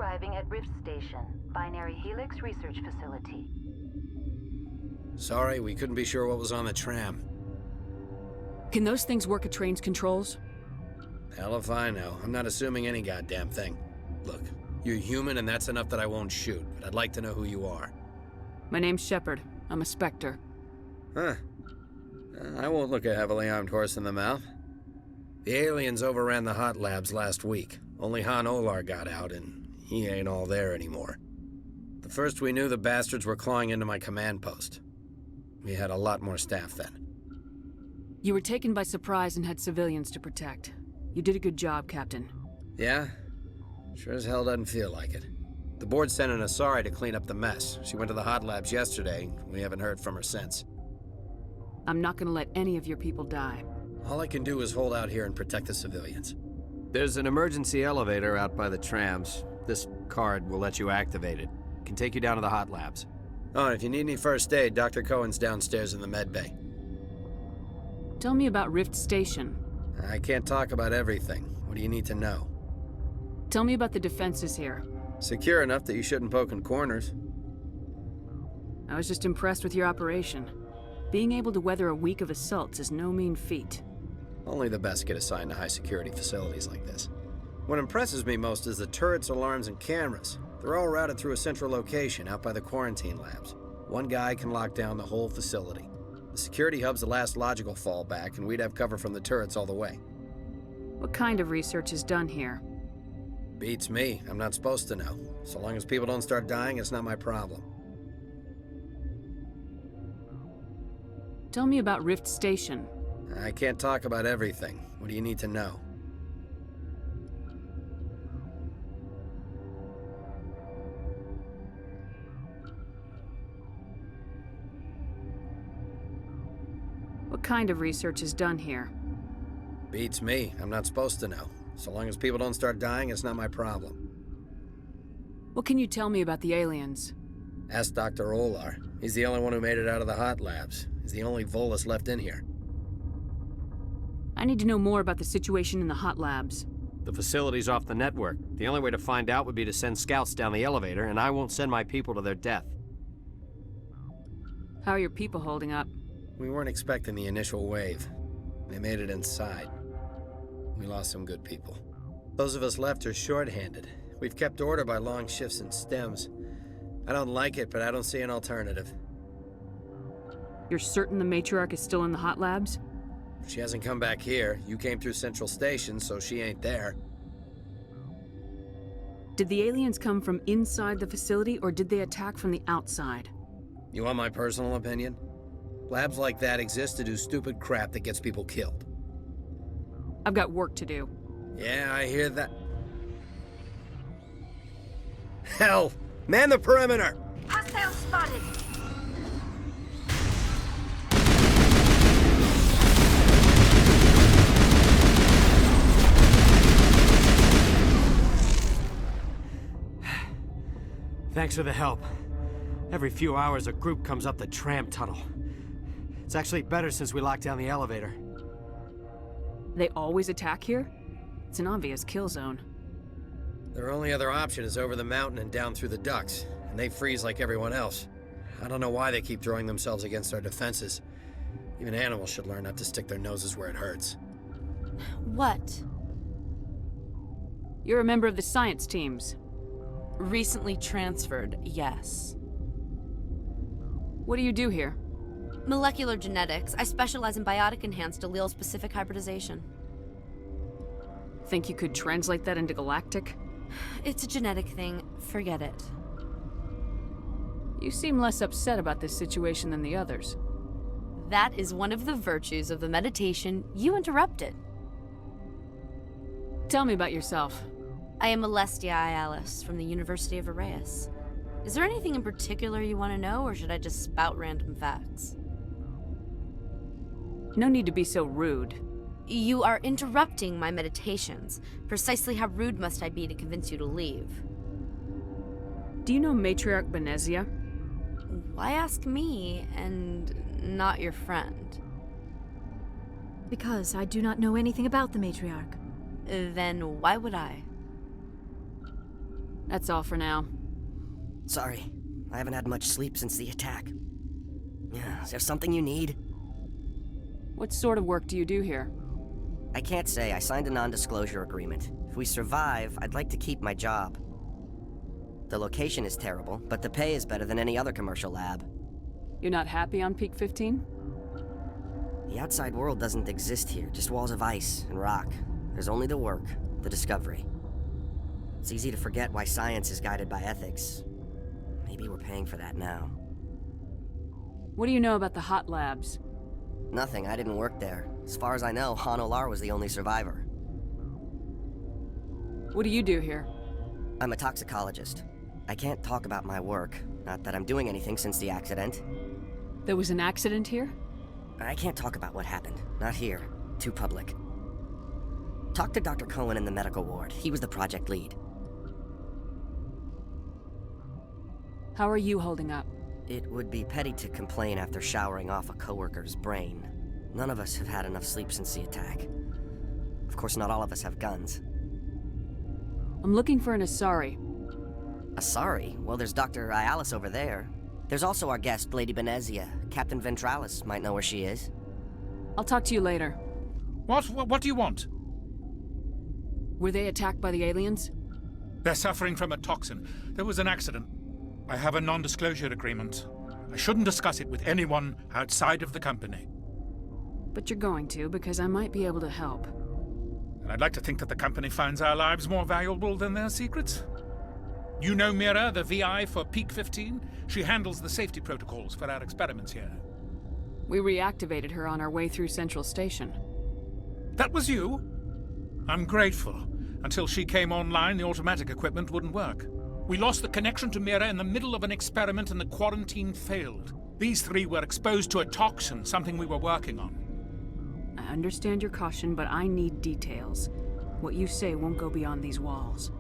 arriving at Rift Station, Binary Helix Research Facility. Sorry, we couldn't be sure what was on the tram. Can those things work at train's controls? Hell if I know. I'm not assuming any goddamn thing. Look, you're human and that's enough that I won't shoot, but I'd like to know who you are. My name's Shepard. I'm a Spectre. Huh. I won't look a heavily armed horse in the mouth. The aliens overran the hot labs last week. Only Han Olar got out, and he ain't all there anymore. The first we knew, the bastards were clawing into my command post. We had a lot more staff then. You were taken by surprise and had civilians to protect. You did a good job, Captain. Yeah? Sure as hell doesn't feel like it. The board sent an Asari to clean up the mess. She went to the hot labs yesterday. We haven't heard from her since. I'm not gonna let any of your people die. All I can do is hold out here and protect the civilians. There's an emergency elevator out by the trams. This card will let you activate it. Can take you down to the hot labs. Oh, and if you need any first aid, Dr. Cohen's downstairs in the med bay. Tell me about Rift Station. I can't talk about everything. What do you need to know? Tell me about the defenses here. Secure enough that you shouldn't poke in corners. I was just impressed with your operation. Being able to weather a week of assaults is no mean feat. Only the best get assigned to high-security facilities like this. What impresses me most is the turrets, alarms, and cameras. They're all routed through a central location out by the quarantine labs. One guy can lock down the whole facility. The security hub's the last logical fallback, and we'd have cover from the turrets all the way. What kind of research is done here? Beats me. I'm not supposed to know. So long as people don't start dying, it's not my problem. Tell me about Rift Station. I can't talk about everything. What do you need to know? What kind of research is done here? Beats me. I'm not supposed to know. So long as people don't start dying, it's not my problem. What can you tell me about the aliens? Ask Dr. Olar. He's the only one who made it out of the hot labs. He's the only Volus left in here. I need to know more about the situation in the hot labs. The facility's off the network. The only way to find out would be to send scouts down the elevator, and I won't send my people to their death. How are your people holding up? We weren't expecting the initial wave. They made it inside. We lost some good people. Those of us left are short-handed. We've kept order by long shifts and stems. I don't like it, but I don't see an alternative. You're certain the matriarch is still in the hot labs? She hasn't come back here. You came through Central Station, so she ain't there. Did the aliens come from inside the facility, or did they attack from the outside? You want my personal opinion? Labs like that exist to do stupid crap that gets people killed. I've got work to do. Yeah, I hear that. Hell! Man the perimeter! Hostile spotted! Thanks for the help. Every few hours, a group comes up the tram tunnel. It's actually better since we locked down the elevator. They always attack here? It's an obvious kill zone. Their only other option is over the mountain and down through the ducts, and they freeze like everyone else. I don't know why they keep throwing themselves against our defenses. Even animals should learn not to stick their noses where it hurts. What? You're a member of the science teams. Recently transferred, yes. What do you do here? Molecular genetics. I specialize in biotic-enhanced allele-specific hybridization. Think you could translate that into galactic? It's a genetic thing. Forget it. You seem less upset about this situation than the others. That is one of the virtues of the meditation you interrupted. Tell me about yourself. I am Alestia Ialis from the University of Arraeus. Is there anything in particular you want to know, or should I just spout random facts? No need to be so rude. You are interrupting my meditations. Precisely how rude must I be to convince you to leave? Do you know Matriarch Benezia? Why ask me, and not your friend? Because I do not know anything about the Matriarch. Then why would I? That's all for now. Sorry, I haven't had much sleep since the attack. Yeah, is there something you need? What sort of work do you do here? I can't say. I signed a non-disclosure agreement. If we survive, I'd like to keep my job. The location is terrible, but the pay is better than any other commercial lab. You're not happy on Peak 15? The outside world doesn't exist here, just walls of ice and rock. There's only the work, the discovery. It's easy to forget why science is guided by ethics. Maybe we're paying for that now. What do you know about the hot labs? Nothing, I didn't work there. As far as I know, Han Olar was the only survivor. What do you do here? I'm a toxicologist. I can't talk about my work, not that I'm doing anything since the accident. There was an accident here? I can't talk about what happened, not here. Too public. Talk to Dr. Cohen in the medical ward. He was the project lead. How are you holding up? It would be petty to complain after showering off a coworker's brain. None of us have had enough sleep since the attack. Of course, not all of us have guns. I'm looking for an Asari. Asari? Well, there's Dr. Ialis over there. There's also our guest, Lady Benezia. Captain Ventralis might know where she is. I'll talk to you later. What do you want? Were they attacked by the aliens? They're suffering from a toxin. There was an accident. I have a non-disclosure agreement. I shouldn't discuss it with anyone outside of the company. But you're going to, because I might be able to help. And I'd like to think that the company finds our lives more valuable than their secrets. You know Mira, the VI for Peak 15? She handles the safety protocols for our experiments here. We reactivated her on our way through Central Station. That was you? I'm grateful. Until she came online, the automatic equipment wouldn't work. We lost the connection to Mira in the middle of an experiment and the quarantine failed. These three were exposed to a toxin, something we were working on. I understand your caution, but I need details. What you say won't go beyond these walls.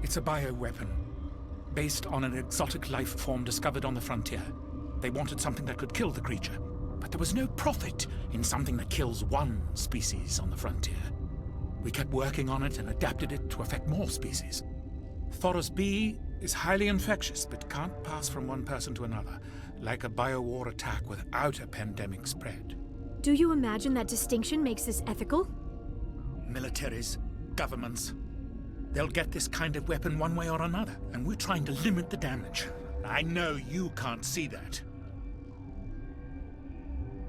It's a bioweapon, based on an exotic life form discovered on the frontier. They wanted something that could kill the creature, but there was no profit in something that kills one species on the frontier. We kept working on it and adapted it to affect more species. Thoros B is highly infectious, but can't pass from one person to another, like a biowar attack without a pandemic spread. Do you imagine that distinction makes this ethical? Militaries, governments, they'll get this kind of weapon one way or another, and we're trying to limit the damage. I know you can't see that.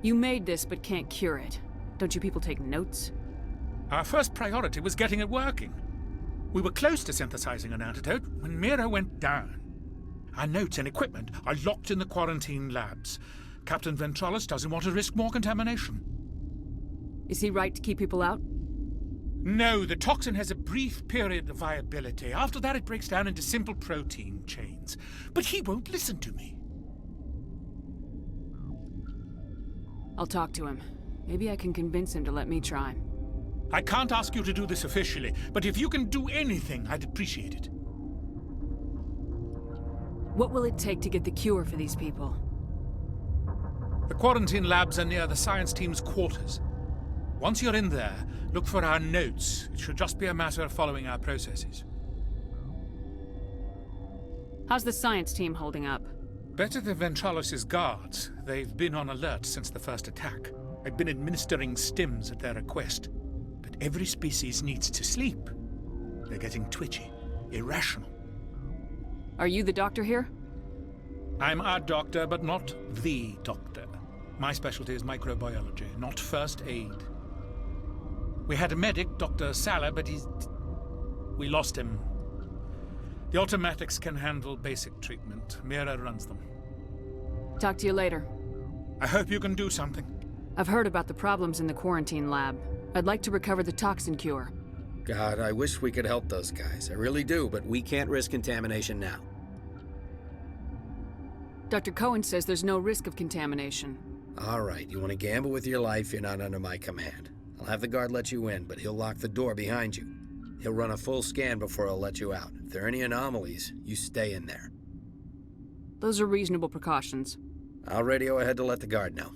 You made this, but can't cure it. Don't you people take notes? Our first priority was getting it working. We were close to synthesizing an antidote when Mira went down. Our notes and equipment are locked in the quarantine labs. Captain Ventralis doesn't want to risk more contamination. Is he right to keep people out? No, the toxin has a brief period of viability. After that, it breaks down into simple protein chains. But he won't listen to me. I'll talk to him. Maybe I can convince him to let me try. I can't ask you to do this officially, but if you can do anything, I'd appreciate it. What will it take to get the cure for these people? The quarantine labs are near the science team's quarters. Once you're in there, look for our notes. It should just be a matter of following our processes. How's the science team holding up? Better than Ventralis' guards. They've been on alert since the first attack. I've been administering stims at their request. But every species needs to sleep. They're getting twitchy, irrational. Are you the doctor here? I'm our doctor, but not the doctor. My specialty is microbiology, not first aid. We had a medic, Dr. Salah, but we lost him. The automatics can handle basic treatment. Mira runs them. Talk to you later. I hope you can do something. I've heard about the problems in the quarantine lab. I'd like to recover the toxin cure. God, I wish we could help those guys. I really do, but we can't risk contamination now. Dr. Cohen says there's no risk of contamination. All right, you want to gamble with your life, you're not under my command. I'll have the guard let you in, but he'll lock the door behind you. He'll run a full scan before he'll let you out. If there are any anomalies, you stay in there. Those are reasonable precautions. I'll radio ahead to let the guard know.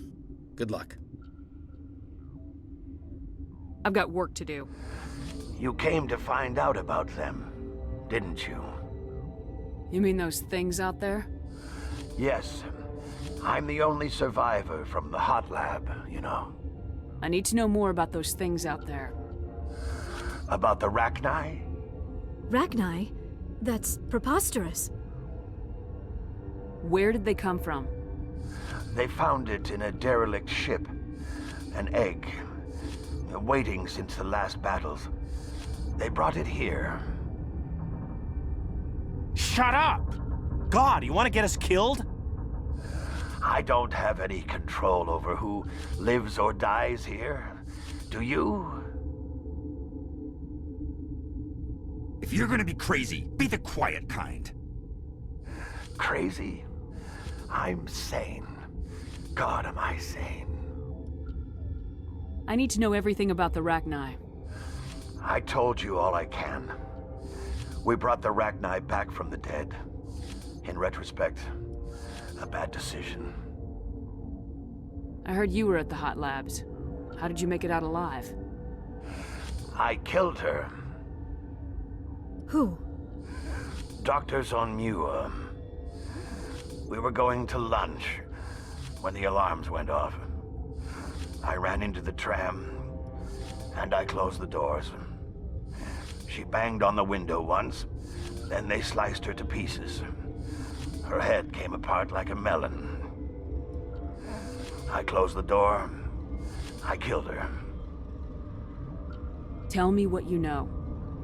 Good luck. I've got work to do. You came to find out about them, didn't you? You mean those things out there? Yes. I'm the only survivor from the hot lab, you know. I need to know more about those things out there. About the Rachni? Rachni? That's preposterous. Where did they come from? They found it in a derelict ship. An egg. Waiting since the last battles. They brought it here. Shut up! God, you want to get us killed? I don't have any control over who lives or dies here. Do you? If you're gonna be crazy, be the quiet kind. Crazy? I'm sane. God, am I sane. I need to know everything about the Rachni. I told you all I can. We brought the Rachni back from the dead. In retrospect, a bad decision. I heard you were at the hot labs. How did you make it out alive? I killed her. Who? Doctors on Muir. We were going to lunch when the alarms went off. I ran into the tram, and I closed the doors. She banged on the window once, then they sliced her to pieces. Her head came apart like a melon. I closed the door. I killed her. Tell me what you know.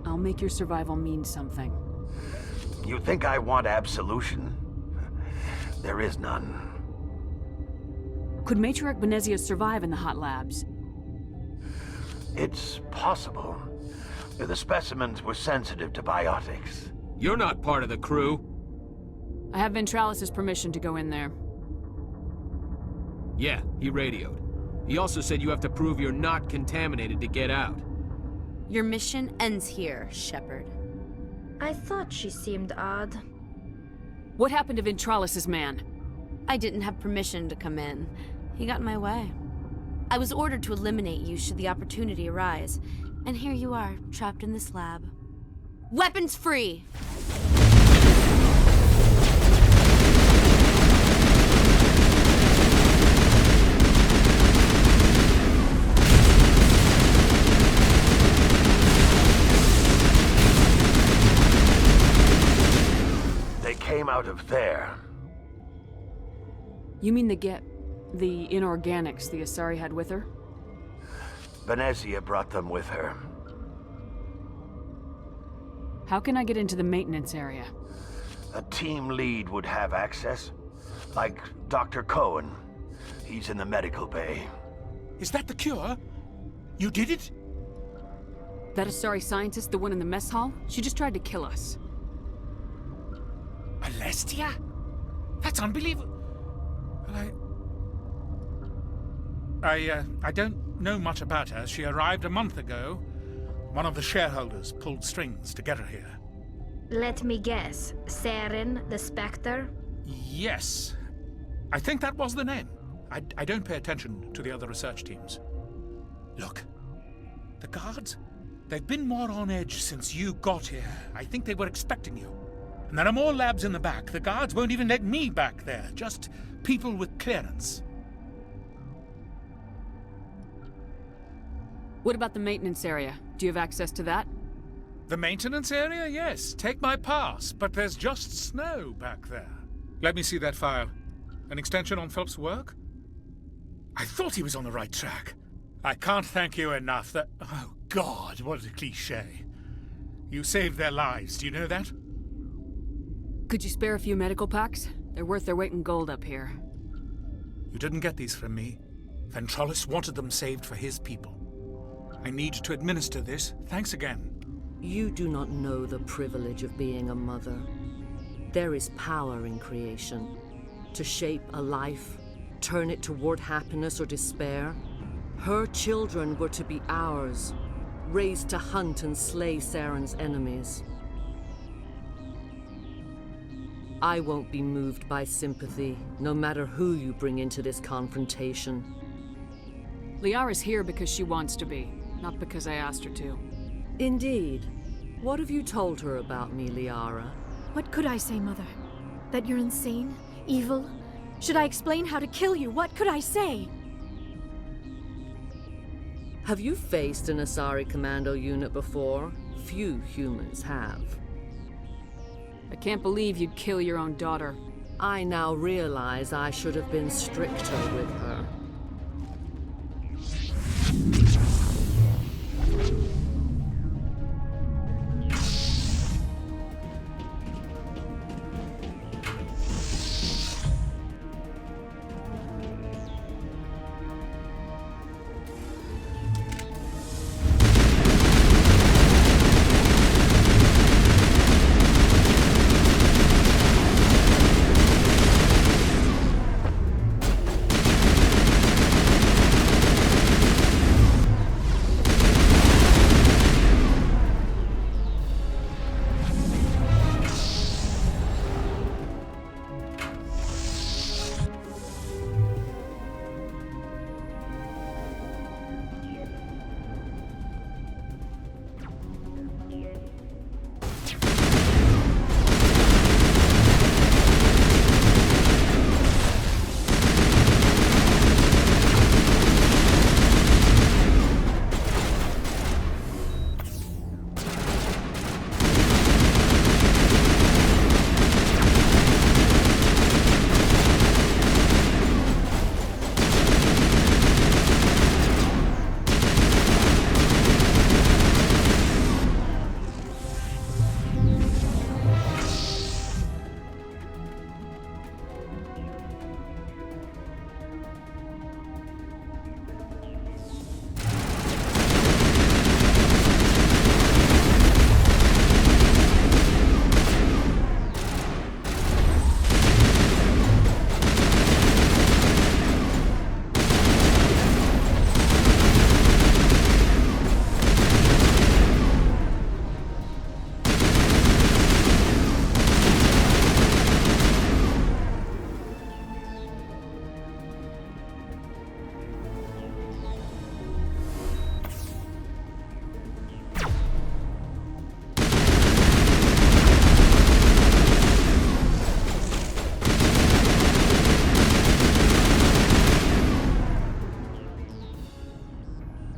I'll make your survival mean something. You think I want absolution? There is none. Could Matriarch Benezia survive in the hot labs? It's possible. The specimens were sensitive to biotics. You're not part of the crew. I have Ventralis' permission to go in there. Yeah, he radioed. He also said you have to prove you're not contaminated to get out. Your mission ends here, Shepard. I thought she seemed odd. What happened to Ventralis' man? I didn't have permission to come in. He got in my way. I was ordered to eliminate you should the opportunity arise. And here you are, trapped in this lab. Weapons free! They came out of there. You mean the inorganics the Asari had with her? Benezia brought them with her. How can I get into the maintenance area? A team lead would have access. Like Dr. Cohen. He's in the medical bay. Is that the cure? You did it? That Asari scientist, the one in the mess hall? She just tried to kill us. Alestia? That's unbelievable. Well, I don't know much about her. She arrived a month ago. One of the shareholders pulled strings to get her here. Let me guess. Saren, the Spectre? Yes. I think that was the name. I don't pay attention to the other research teams. Look, the guards, they've been more on edge since you got here. I think they were expecting you. And there are more labs in the back. The guards won't even let me back there. Just people with clearance. What about the maintenance area? Do you have access to that? The maintenance area? Yes. Take my pass. But there's just snow back there. Let me see that file. An extension on Phelps' work? I thought he was on the right track. I can't thank you enough that... Oh, God, what a cliché. You saved their lives. Do you know that? Could you spare a few medical packs? They're worth their weight in gold up here. You didn't get these from me. Ventralis wanted them saved for his people. I need to administer this. Thanks again. You do not know the privilege of being a mother. There is power in creation. To shape a life, turn it toward happiness or despair. Her children were to be ours, raised to hunt and slay Saren's enemies. I won't be moved by sympathy, no matter who you bring into this confrontation. Liara's here because she wants to be, not because I asked her to. Indeed. What have you told her about me, Liara? What could I say, Mother? That you're insane? Evil? Should I explain how to kill you? What could I say? Have you faced an Asari Commando unit before? Few humans have. I can't believe you'd kill your own daughter. I now realize I should have been stricter with her.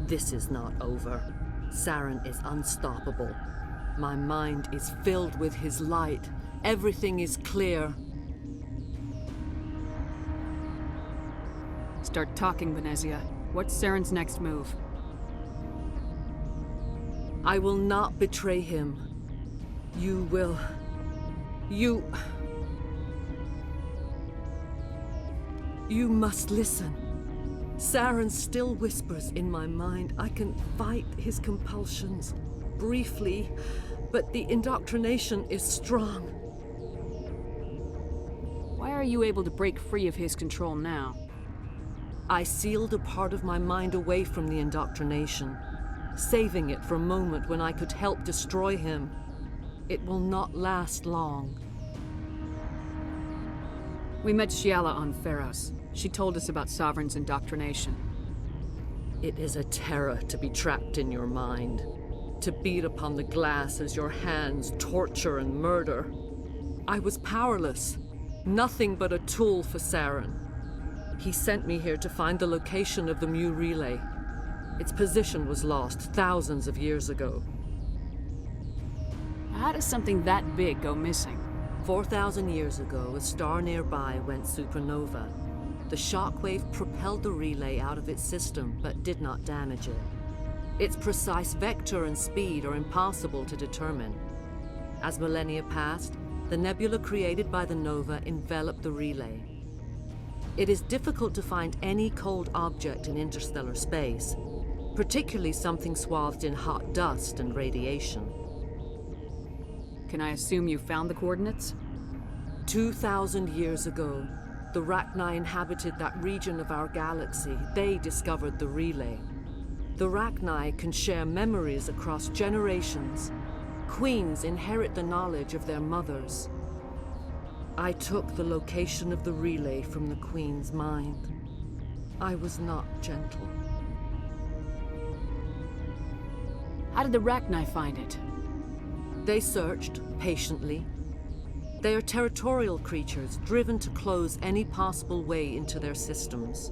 This is not over. Saren is unstoppable. My mind is filled with his light. Everything is clear. Start talking, Venezia. What's Saren's next move? I will not betray him. You will... You must listen. Saren still whispers in my mind. I can fight his compulsions, briefly, but the indoctrination is strong. Why are you able to break free of his control now? I sealed a part of my mind away from the indoctrination, saving it for a moment when I could help destroy him. It will not last long. We met Shiala on Pharos. She told us about Sovereign's indoctrination. It is a terror to be trapped in your mind, to beat upon the glass as your hands torture and murder. I was powerless, nothing but a tool for Saren. He sent me here to find the location of the Mu relay. Its position was lost thousands of years ago. How does something that big go missing? 4,000 years ago, a star nearby went supernova. The shockwave propelled the relay out of its system, but did not damage it. Its precise vector and speed are impossible to determine. As millennia passed, the nebula created by the nova enveloped the relay. It is difficult to find any cold object in interstellar space, particularly something swathed in hot dust and radiation. Can I assume you found the coordinates? 2,000 years ago, the Rachni inhabited that region of our galaxy. They discovered the relay. The Rachni can share memories across generations. Queens inherit the knowledge of their mothers. I took the location of the relay from the Queen's mind. I was not gentle. How did the Rachni find it? They searched, patiently. They are territorial creatures, driven to close any possible way into their systems.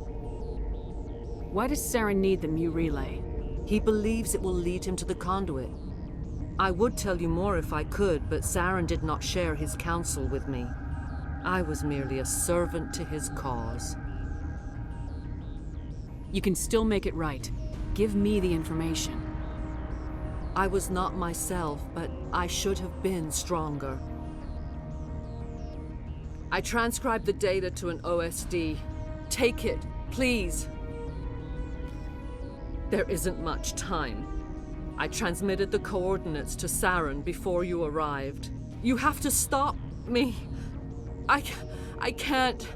Why does Saren need the Mu relay? He believes it will lead him to the conduit. I would tell you more if I could, but Saren did not share his counsel with me. I was merely a servant to his cause. You can still make it right. Give me the information. I was not myself, but I should have been stronger. I transcribed the data to an OSD. Take it, please. There isn't much time. I transmitted the coordinates to Saren before you arrived. You have to stop me. I can't.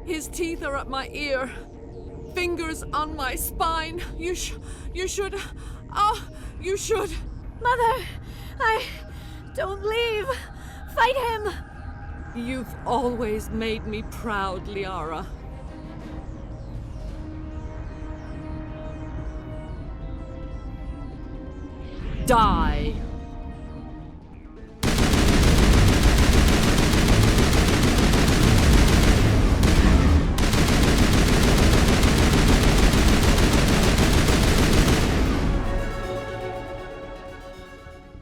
His teeth are at my ear. Fingers on my spine. You should. You should. Mother! Don't leave! Fight him! You've always made me proud, Liara. Die!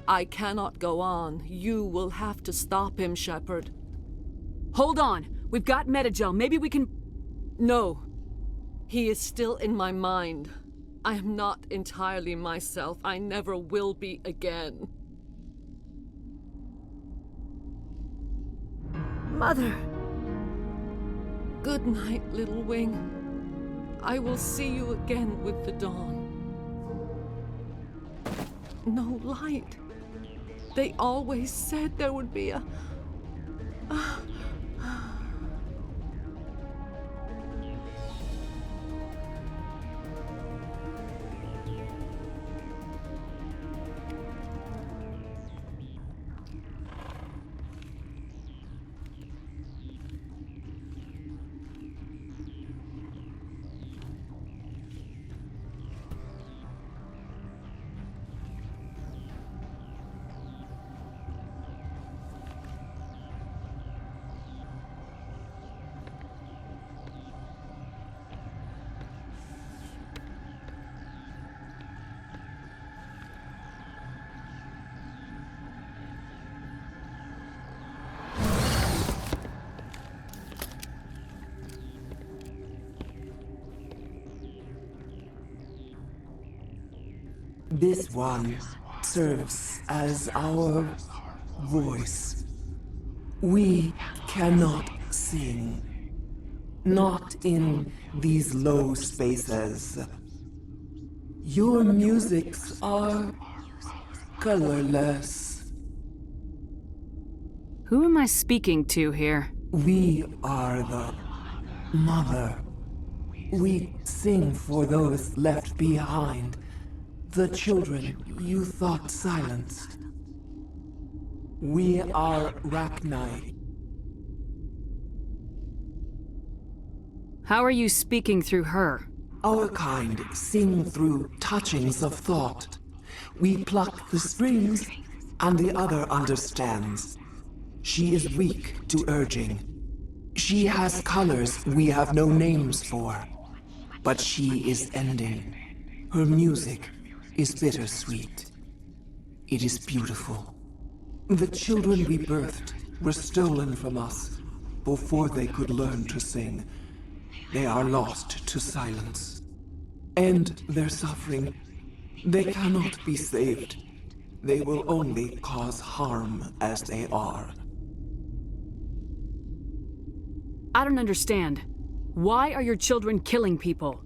I cannot go on. You will have to stop him, Shepard. Hold on! We've got Metagel. Maybe we can... No. He is still in my mind. I am not entirely myself. I never will be again. Mother! Good night, little wing. I will see you again with the dawn. No light. They always said there would be a... This one serves as our voice. We cannot sing. Not in these low spaces. Your musics are colorless. Who am I speaking to here? We are the mother. We sing for those left behind. The children you thought silenced. We are Rachni. How are you speaking through her? Our kind sing through touchings of thought. We pluck the strings, and the other understands. She is weak to urging. She has colors we have no names for. But she is ending. Her music is bittersweet. It is beautiful. The children we birthed were stolen from us before they could learn to sing. They are lost to silence. And their suffering, they cannot be saved. They will only cause harm as they are. I don't understand. Why are your children killing people?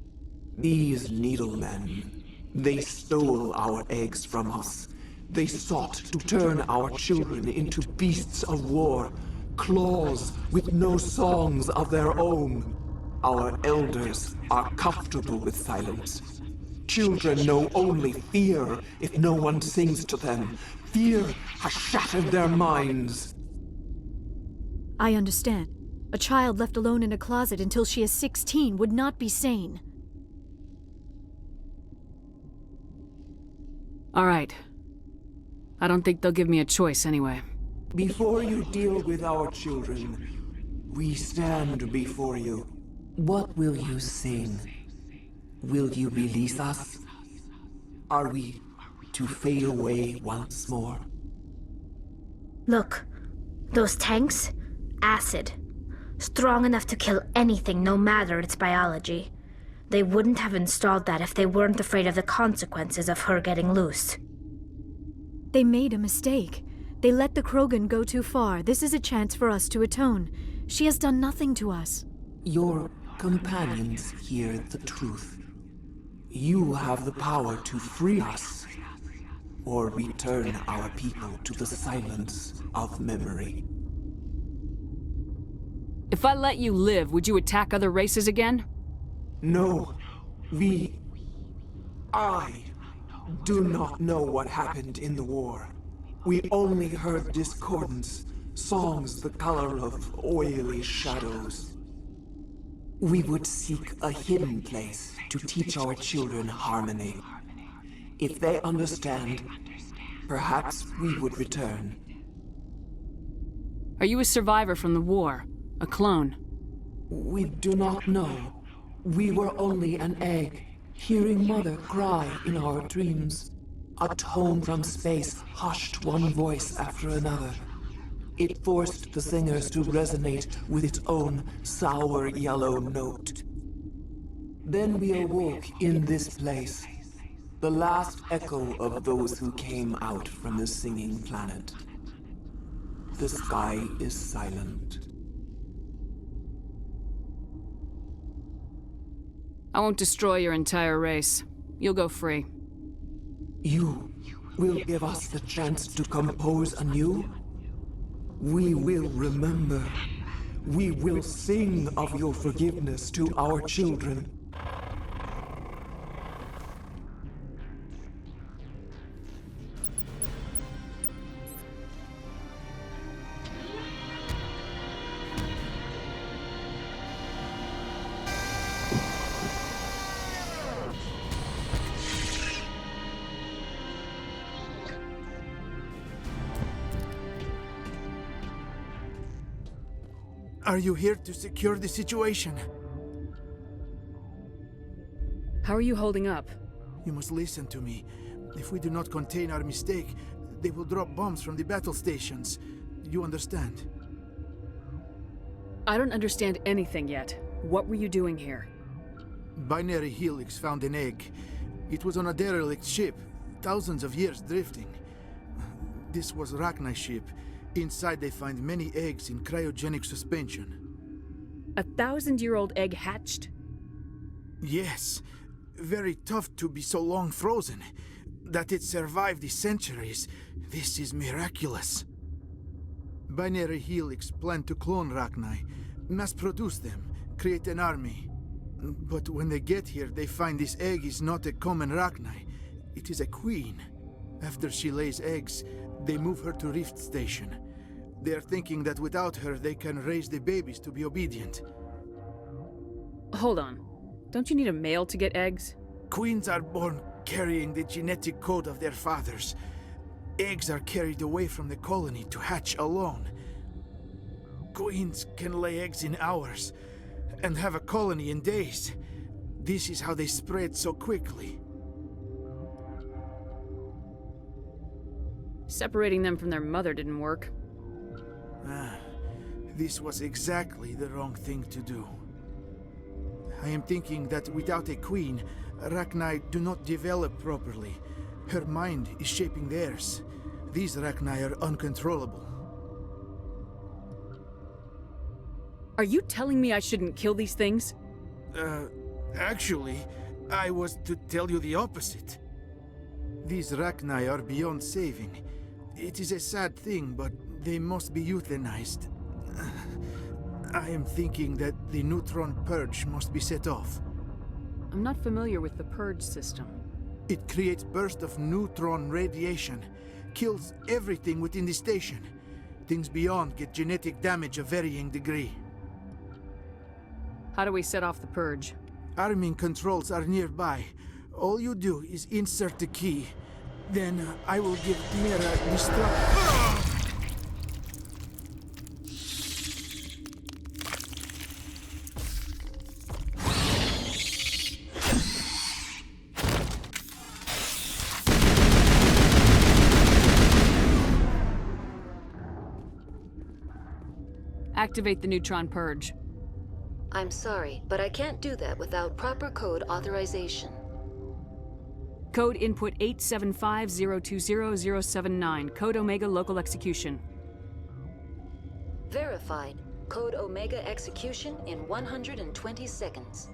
These needlemen, they stole our eggs from us. They sought to turn our children into beasts of war, claws with no songs of their own. Our elders are comfortable with silence. Children know only fear if no one sings to them. Fear has shattered their minds. I understand. A child left alone in a closet until she is 16 would not be sane. All right. I don't think they'll give me a choice anyway. Before you deal with our children, we stand before you. What will you sing? Will you release us? Are we to fade away once more? Look, those tanks? Acid. Strong enough to kill anything, no matter its biology. They wouldn't have installed that if they weren't afraid of the consequences of her getting loose. They made a mistake. They let the Krogan go too far. This is a chance for us to atone. She has done nothing to us. Your companions hear the truth. You have the power to free us, or return our people to the silence of memory. If I let you live, would you attack other races again? No, I do not know what happened in the war. We only heard discordance, songs the color of oily shadows. We would seek a hidden place to teach our children harmony. If they understand, perhaps we would return. Are you a survivor from the war? A clone? We do not know. We were only an egg, hearing Mother cry in our dreams. A tone from space hushed one voice after another. It forced the singers to resonate with its own sour yellow note. Then we awoke in this place, the last echo of those who came out from the singing planet. The sky is silent. I won't destroy your entire race. You'll go free. You will give us the chance to compose anew? We will remember. We will sing of your forgiveness to our children. Are you here to secure the situation? How are you holding up? You must listen to me. If we do not contain our mistake, they will drop bombs from the battle stations. You understand? I don't understand anything yet. What were you doing here? Binary Helix found an egg. It was on a derelict ship, thousands of years drifting. This was Rachni's ship. Inside they find many eggs in cryogenic suspension. A 1,000-year-old egg hatched? Yes. Very tough to be so long frozen. That it survived the centuries. This is miraculous. Binary Helix planned to clone Rachni, mass-produce them, create an army. But when they get here, they find this egg is not a common Rachni. It is a queen. After she lays eggs, they move her to Rift Station. They are thinking that without her, they can raise the babies to be obedient. Hold on. Don't you need a male to get eggs? Queens are born carrying the genetic code of their fathers. Eggs are carried away from the colony to hatch alone. Queens can lay eggs in hours and have a colony in days. This is how they spread so quickly. Separating them from their mother didn't work. This was exactly the wrong thing to do. I am thinking that without a queen, Rachni do not develop properly. Her mind is shaping theirs. These Rachni are uncontrollable. Are you telling me I shouldn't kill these things? Actually, I was to tell you the opposite. These Rachni are beyond saving. It is a sad thing, but they must be euthanized. I am thinking that the neutron purge must be set off. I'm not familiar with the purge system. It creates bursts of neutron radiation, kills everything within the station. Things beyond get genetic damage of varying degree. How do we set off the purge? Arming controls are nearby. All you do is insert the key. Then I will give Mira destruct. Activate the neutron purge. I'm sorry, but I can't do that without proper code authorization. Code input 875020079. Code Omega local execution. Verified. Code Omega execution in 120 seconds.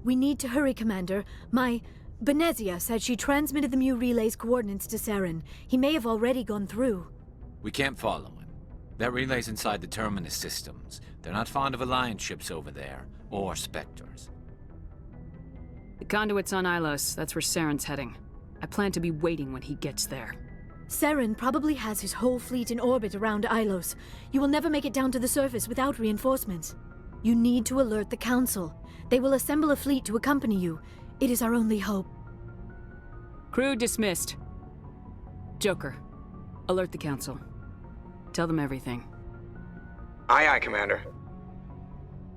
We need to hurry, Commander. Benezia said she transmitted the Mu relay's coordinates to Saren. He may have already gone through. We can't follow him. That relay's inside the Terminus systems. They're not fond of Alliance ships over there, or Spectres. The conduit's on Ilos. That's where Saren's heading. I plan to be waiting when he gets there. Saren probably has his whole fleet in orbit around Ilos. You will never make it down to the surface without reinforcements. You need to alert the Council. They will assemble a fleet to accompany you. It is our only hope. Crew dismissed. Joker, alert the Council. Tell them everything. Aye, aye, Commander.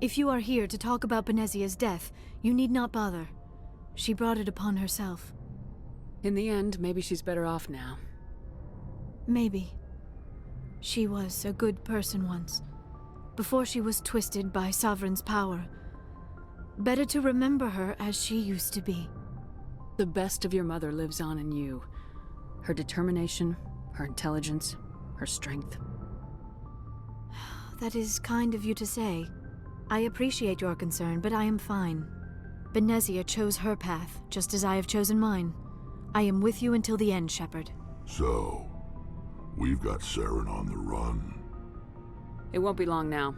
If you are here to talk about Benezia's death, you need not bother. She brought it upon herself. In the end, maybe she's better off now. Maybe. She was a good person once, before she was twisted by Sovereign's power. Better to remember her as she used to be. The best of your mother lives on in you. Her determination, her intelligence, her strength. That is kind of you to say. I appreciate your concern, but I am fine. Benezia chose her path, just as I have chosen mine. I am with you until the end, Shepard. So, we've got Saren on the run. It won't be long now.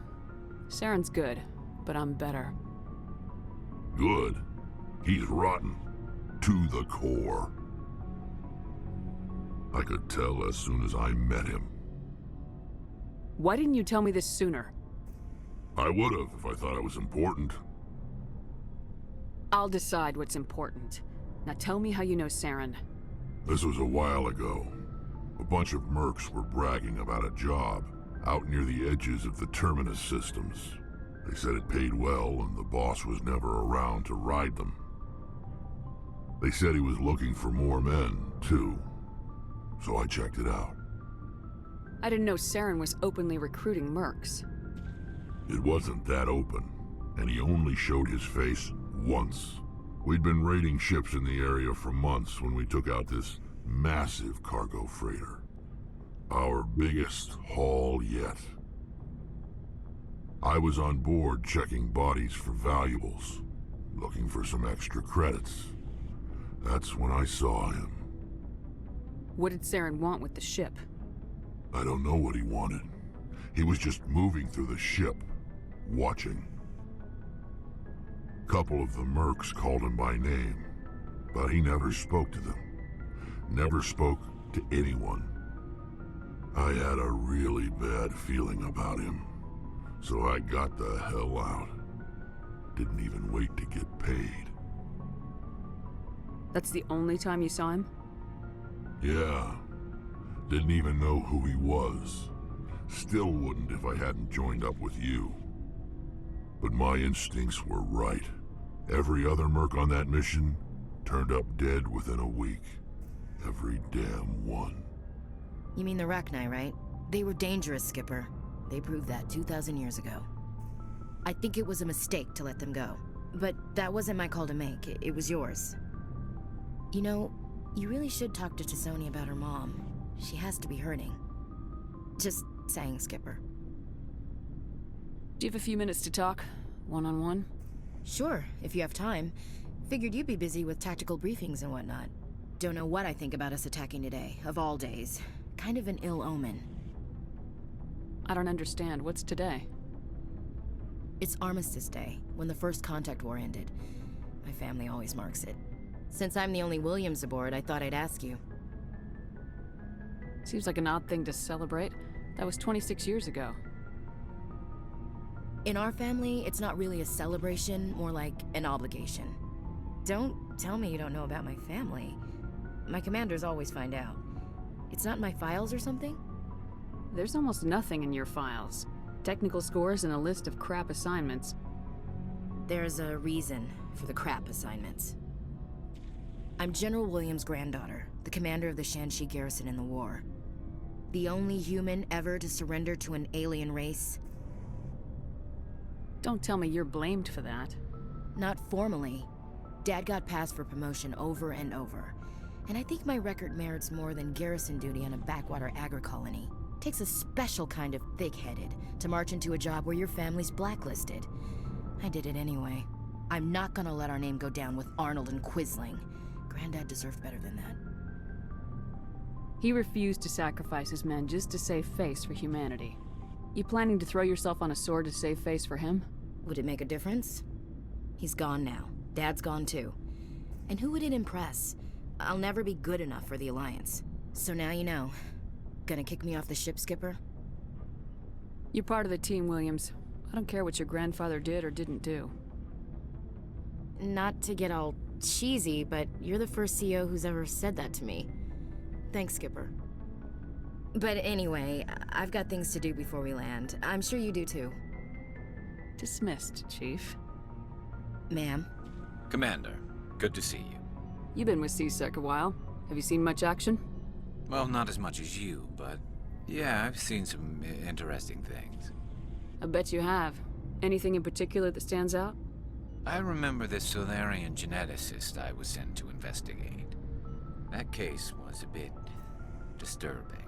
Saren's good, but I'm better. Good? He's rotten. To the core. I could tell as soon as I met him. Why didn't you tell me this sooner? I would've if I thought it was important. I'll decide what's important. Now tell me how you know Saren. This was a while ago. A bunch of mercs were bragging about a job out near the edges of the Terminus systems. They said it paid well and the boss was never around to ride them. They said he was looking for more men, too. So I checked it out. I didn't know Saren was openly recruiting mercs. It wasn't that open, and he only showed his face once. We'd been raiding ships in the area for months when we took out this massive cargo freighter. Our biggest haul yet. I was on board checking bodies for valuables, looking for some extra credits. That's when I saw him. What did Saren want with the ship? I don't know what he wanted. He was just moving through the ship, watching. Couple of the mercs called him by name, but he never spoke to them. Never spoke to anyone. I had a really bad feeling about him, so I got the hell out. Didn't even wait to get paid. That's the only time you saw him? Yeah. Didn't even know who he was. Still wouldn't if I hadn't joined up with you. But my instincts were right. Every other merc on that mission turned up dead within a week. Every damn one. You mean the Rachni, right? They were dangerous, Skipper. They proved that 2,000 years ago. I think it was a mistake to let them go. But that wasn't my call to make. It was yours. You know, you really should talk to T'Soni about her mom. She has to be hurting. Just saying, Skipper. Do you have a few minutes to talk? One-on-one? Sure, if you have time. Figured you'd be busy with tactical briefings and whatnot. Don't know what I think about us attacking today, of all days. Kind of an ill omen. I don't understand. What's today? It's Armistice Day, when the First Contact War ended. My family always marks it. Since I'm the only Williams aboard, I thought I'd ask you. Seems like an odd thing to celebrate. That was 26 years ago. In our family, it's not really a celebration, more like an obligation. Don't tell me you don't know about my family. My commanders always find out. It's not in my files or something? There's almost nothing in your files. Technical scores and a list of crap assignments. There's a reason for the crap assignments. I'm General Williams' granddaughter, the commander of the Shanxi garrison in the war. The only human ever to surrender to an alien race. Don't tell me you're blamed for that. Not formally. Dad got passed for promotion over and over. And I think my record merits more than garrison duty on a backwater agri-colony. Takes a special kind of thick-headed to march into a job where your family's blacklisted. I did it anyway. I'm not gonna let our name go down with Arnold and Quisling. Granddad deserved better than that. He refused to sacrifice his men just to save face for humanity. You planning to throw yourself on a sword to save face for him? Would it make a difference? He's gone now. Dad's gone too. And who would it impress? I'll never be good enough for the Alliance. So now you know. Gonna kick me off the ship, Skipper? You're part of the team, Williams. I don't care what your grandfather did or didn't do. Not to get all cheesy, but you're the first CO who's ever said that to me. Thanks, Skipper. But anyway, I've got things to do before we land. I'm sure you do too. Dismissed, Chief. Ma'am? Commander, good to see you. You've been with C-Sec a while. Have you seen much action? Well, not as much as you, but yeah, I've seen some interesting things. I bet you have. Anything in particular that stands out? I remember this Solarian geneticist I was sent to investigate. That case was a bit disturbing.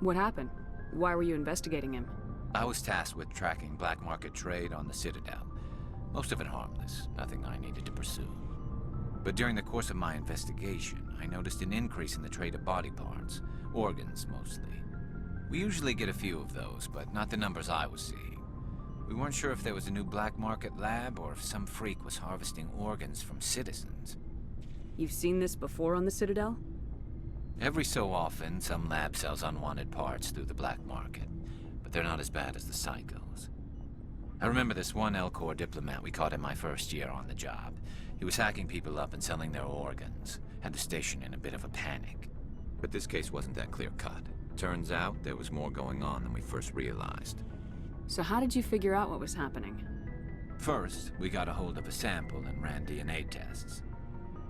What happened? Why were you investigating him? I was tasked with tracking black market trade on the Citadel. Most of it harmless, nothing I needed to pursue. But during the course of my investigation, I noticed an increase in the trade of body parts, organs mostly. We usually get a few of those, but not the numbers I was seeing. We weren't sure if there was a new black market lab or if some freak was harvesting organs from citizens. You've seen this before on the Citadel? Every so often, some lab sells unwanted parts through the black market, but they're not as bad as the psychos. I remember this one L-Corps diplomat we caught in my first year on the job. He was hacking people up and selling their organs. Had the station in a bit of a panic. But this case wasn't that clear-cut. Turns out there was more going on than we first realized. So how did you figure out what was happening? First, we got a hold of a sample and ran DNA tests.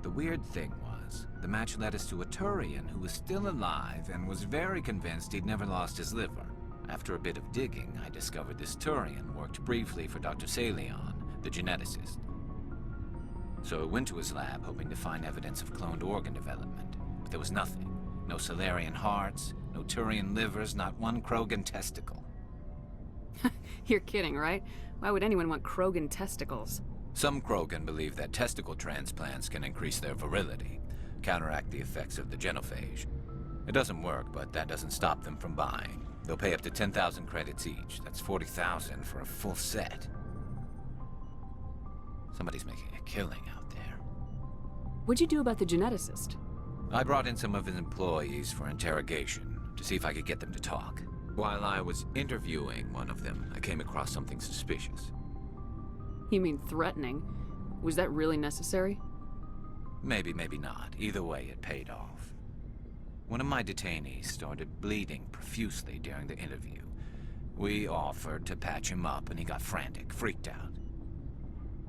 The weird thing was, the match led us to a Turian who was still alive and was very convinced he'd never lost his liver. After a bit of digging, I discovered this Turian worked briefly for Dr. Salion, the geneticist. So I went to his lab hoping to find evidence of cloned organ development, but there was nothing. No Solarian hearts, no Turian livers, not one Krogan testicle. You're kidding, right? Why would anyone want Krogan testicles? Some Krogan believe that testicle transplants can increase their virility, counteract the effects of the genophage. It doesn't work, but that doesn't stop them from buying. They'll pay up to 10,000 credits each. That's 40,000 for a full set. Somebody's making a killing out there. What'd you do about the geneticist? I brought in some of his employees for interrogation, to see if I could get them to talk. While I was interviewing one of them, I came across something suspicious. You mean threatening? Was that really necessary? Maybe, maybe not. Either way, it paid off. One of my detainees started bleeding profusely during the interview. We offered to patch him up, and he got frantic, freaked out.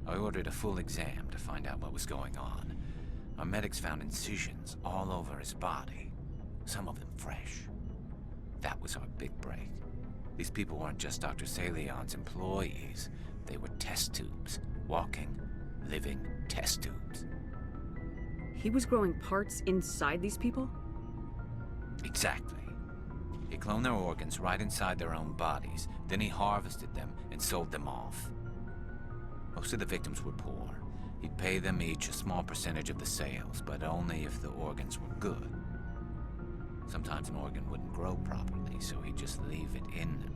I ordered a full exam to find out what was going on. Our medics found incisions all over his body, some of them fresh. That was our big break. These people weren't just Dr. Salion's employees. They were test tubes. Walking, living test tubes. He was growing parts inside these people? Exactly. He cloned their organs right inside their own bodies. Then he harvested them and sold them off. Most of the victims were poor. He'd pay them each a small percentage of the sales, but only if the organs were good. Sometimes an organ wouldn't grow properly, so he'd just leave it in them.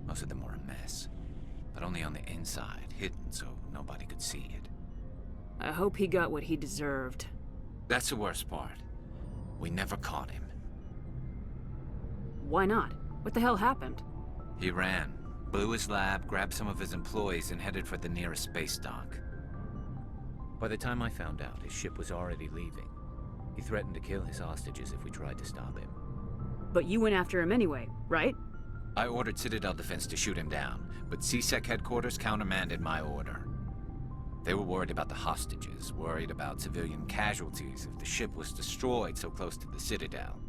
Most of them were a mess, but only on the inside, hidden so nobody could see it. I hope he got what he deserved. That's the worst part. We never caught him. Why not? What the hell happened? He ran, blew his lab, grabbed some of his employees, and headed for the nearest space dock. By the time I found out, his ship was already leaving. He threatened to kill his hostages if we tried to stop him. But you went after him anyway, right? I ordered Citadel Defense to shoot him down, but CSEC headquarters countermanded my order. They were worried about the hostages, worried about civilian casualties if the ship was destroyed so close to the Citadel.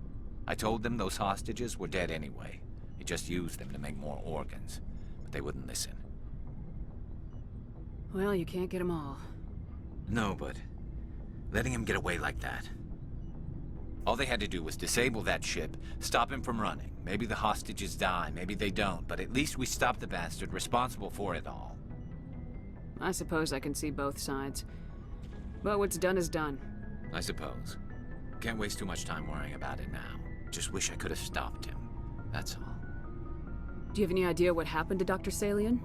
I told them those hostages were dead anyway. He just used them to make more organs, but they wouldn't listen. Well, you can't get them all. No, but letting him get away like that. All they had to do was disable that ship, stop him from running. Maybe the hostages die, maybe they don't, but at least we stopped the bastard responsible for it all. I suppose I can see both sides. But what's done is done. I suppose. Can't waste too much time worrying about it now. Just wish I could have stopped him. That's all. Do you have any idea what happened to Dr. Salion?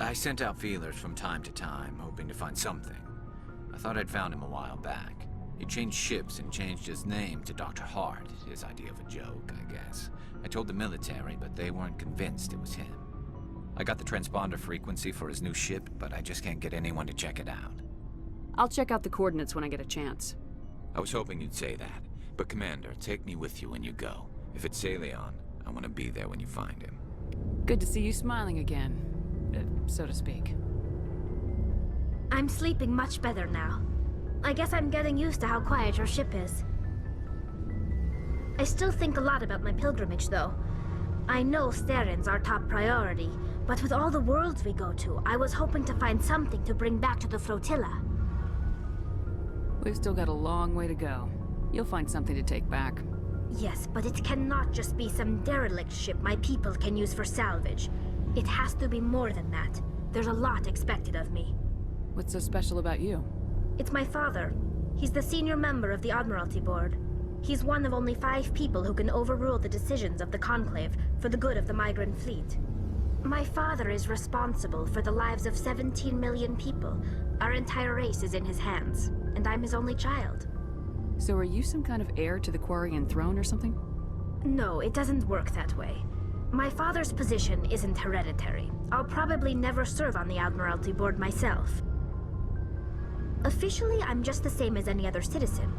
I sent out feelers from time to time, hoping to find something. I thought I'd found him a while back. He changed ships and changed his name to Dr. Hart, his idea of a joke, I guess. I told the military, but they weren't convinced it was him. I got the transponder frequency for his new ship, but I just can't get anyone to check it out. I'll check out the coordinates when I get a chance. I was hoping you'd say that. But Commander, take me with you when you go. If it's Salion, I want to be there when you find him. Good to see you smiling again, so to speak. I'm sleeping much better now. I guess I'm getting used to how quiet your ship is. I still think a lot about my pilgrimage, though. I know Steren's our top priority, but with all the worlds we go to, I was hoping to find something to bring back to the flotilla. We've still got a long way to go. You'll find something to take back. Yes, but it cannot just be some derelict ship my people can use for salvage. It has to be more than that. There's a lot expected of me. What's so special about you? It's my father. He's the senior member of the Admiralty Board. He's one of only 5 people who can overrule the decisions of the Conclave for the good of the migrant fleet. My father is responsible for the lives of 17 million people. Our entire race is in his hands, and I'm his only child. So are you some kind of heir to the Quarian throne or something? No, it doesn't work that way. My father's position isn't hereditary. I'll probably never serve on the Admiralty Board myself. Officially, I'm just the same as any other citizen.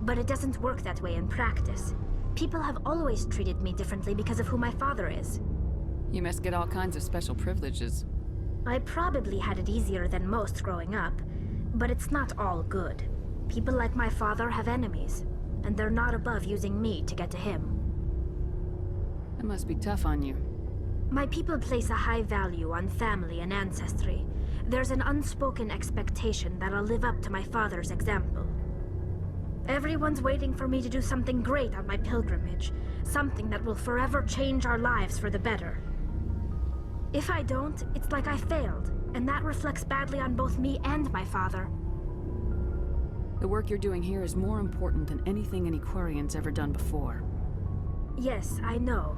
But it doesn't work that way in practice. People have always treated me differently because of who my father is. You must get all kinds of special privileges. I probably had it easier than most growing up, but it's not all good. People like my father have enemies, and they're not above using me to get to him. It must be tough on you. My people place a high value on family and ancestry. There's an unspoken expectation that I'll live up to my father's example. Everyone's waiting for me to do something great on my pilgrimage, something that will forever change our lives for the better. If I don't, it's like I failed, and that reflects badly on both me and my father. The work you're doing here is more important than anything any Quarian's ever done before. Yes, I know.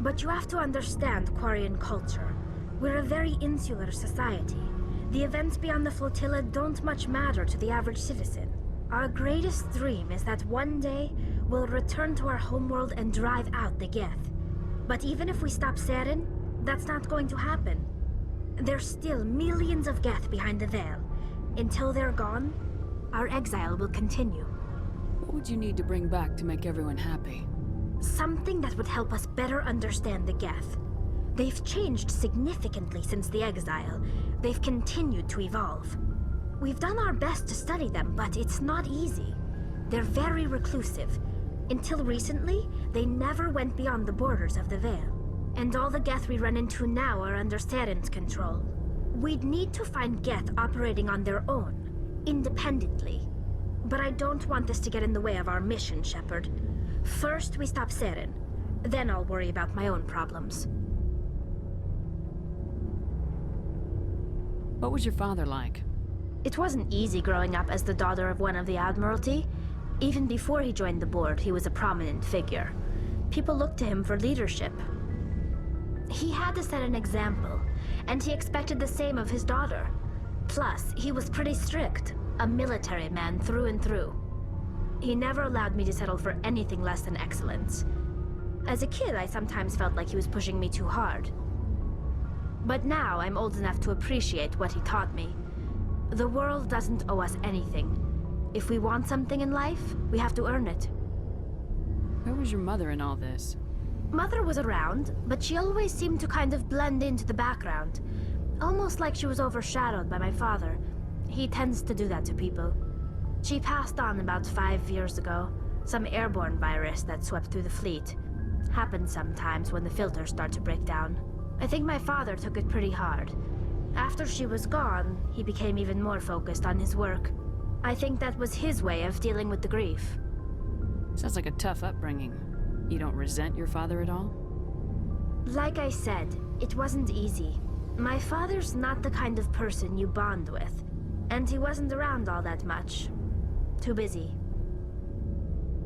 But you have to understand Quarian culture. We're a very insular society. The events beyond the flotilla don't much matter to the average citizen. Our greatest dream is that one day we'll return to our homeworld and drive out the Geth. But even if we stop Seren, that's not going to happen. There's still millions of Geth behind the veil. Until they're gone, our exile will continue. What would you need to bring back to make everyone happy? Something that would help us better understand the Geth. They've changed significantly since the exile. They've continued to evolve. We've done our best to study them, but it's not easy. They're very reclusive. Until recently, they never went beyond the borders of the Veil. And all the Geth we run into now are under Saren's control. We'd need to find Geth operating on their own, independently. But I don't want this to get in the way of our mission, Shepard. First, we stop Saren. Then I'll worry about my own problems. What was your father like? It wasn't easy growing up as the daughter of one of the Admiralty. Even before he joined the board, he was a prominent figure. People looked to him for leadership. He had to set an example, and he expected the same of his daughter. Plus, he was pretty strict, a military man through and through. He never allowed me to settle for anything less than excellence. As a kid, I sometimes felt like he was pushing me too hard. But now I'm old enough to appreciate what he taught me. The world doesn't owe us anything. If we want something in life, we have to earn it. Where was your mother in all this? Mother was around, but she always seemed to kind of blend into the background. Almost like she was overshadowed by my father. He tends to do that to people. She passed on about 5 years ago. Some airborne virus that swept through the fleet. Happens sometimes when the filters start to break down. I think my father took it pretty hard. After she was gone, he became even more focused on his work. I think that was his way of dealing with the grief. Sounds like a tough upbringing. You don't resent your father at all? Like I said, it wasn't easy. My father's not the kind of person you bond with. And he wasn't around all that much. Too busy.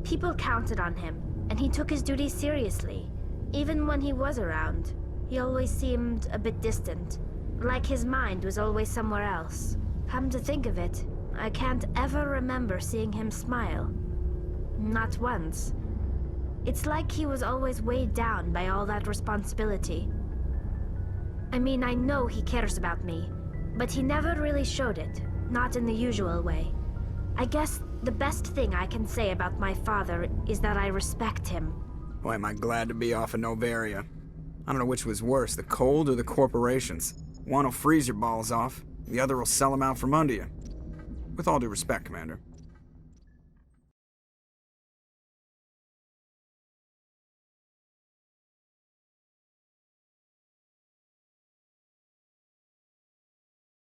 People counted on him, and he took his duties seriously. Even when he was around, he always seemed a bit distant. Like his mind was always somewhere else. Come to think of it, I can't ever remember seeing him smile. Not once. It's like he was always weighed down by all that responsibility. I mean, I know he cares about me, but he never really showed it, not in the usual way. I guess the best thing I can say about my father is that I respect him. Boy, am I glad to be off of Novaria. I don't know which was worse, the cold or the corporations. One will freeze your balls off, the other will sell them out from under you. With all due respect, Commander.